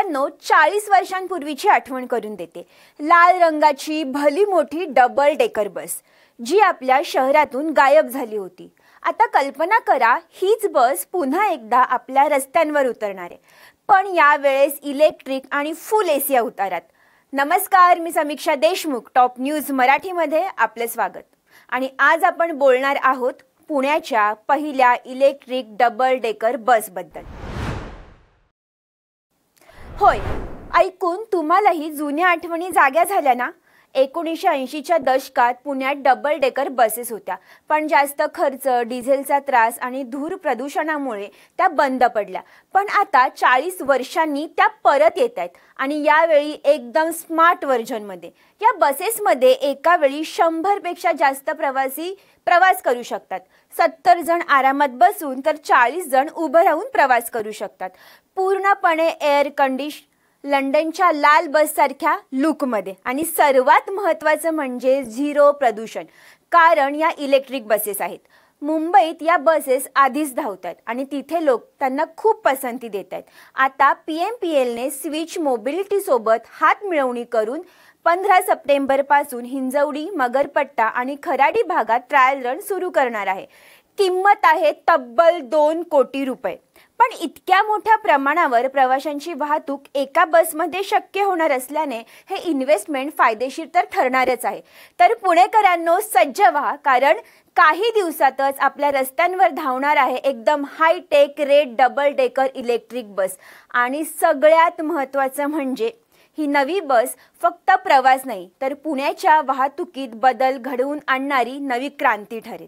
मित्रांनो, 40 वर्षांपूर्वीची आठवण करून देते। लाल रंगाची भली मोठी डबल डेकर बस जी आपल्या शहरातून गायब झाली होती। आता कल्पना करा, हीच बस पुन्हा एकदा आपल्या रस्त्यांवर उतरणार आहे, पण यावेळेस इलेक्ट्रिक आणि फुल एसी अवतारात। नमस्कार, मी समीक्षा देशमुख, टॉप न्यूज मराठीमध्ये आपले स्वागत। आणि आज आपण बोलणार आहोत पुण्याच्या पहिल्या इलेक्ट्रिक डबल डेकर बसबद्दल। होय, ऐकून तुम्हालाही जुन्या आठवणी जाग्या झाल्या ना? 1980च्या दशकात पुण्यात डबल डेकर बसेस होत्या, पण जास्त खर्च, डिझेलचा त्रास आणि धूर प्रदूषणामुळे त्या बंद पडल्या। पण आता 40 वर्षांनी त्या परत येत आहेत आणि यावेळी एकदम स्मार्ट व्हर्जनमध्ये। या बसेसमध्ये एका वेळी 100 पेक्षा जास्त प्रवासी प्रवास करू शकतात। 70 जण आरामात बसून तर 40 जण उभं राहून प्रवास करू शकतात। पूर्णपणे एअर कंडिशन, लंडनच्या लाल बस सारख्या लुकमध्ये, आणि सर्वात महत्त्वाचं म्हणजे झिरो प्रदूषण, कारण या इलेक्ट्रिक बसेस आहेत। मुंबईत या बसेस आधीच धावतात आणि तिथे लोक त्यांना खूप पसंती देत आहेत। आता PMPLने स्विच मोबिलिटी सोबत हात मिळवणी करून 15 सप्टेंबर पासून हिंजवडी, मगरपट्टा आणि खराडी भागात ट्रायल रन सुरू करणार आहे। किंमत आहे तब्बल 2 कोटी रुपये। पण इतक्या मोठ्या प्रमाणावर प्रवाशांची वाहतूक एका बसमध्ये शक्य होणार असल्याने हे इन्व्हेस्टमेंट फायदेशीर तर ठरणारच आहे। तर पुणेकरांनो, सज्ज व्हा, कारण काही दिवसातच आपल्या रस्त्यांवर धावणार आहे एकदम hitech red double decker electric bus. आणि सगळ्यात महत्त्वाचं म्हणजे ही नवी बस फक्त प्रवास नाही, तर पुण्याच्या वाहतुकीत बदल घडवून आणणारी नवी क्रांती ठरेल।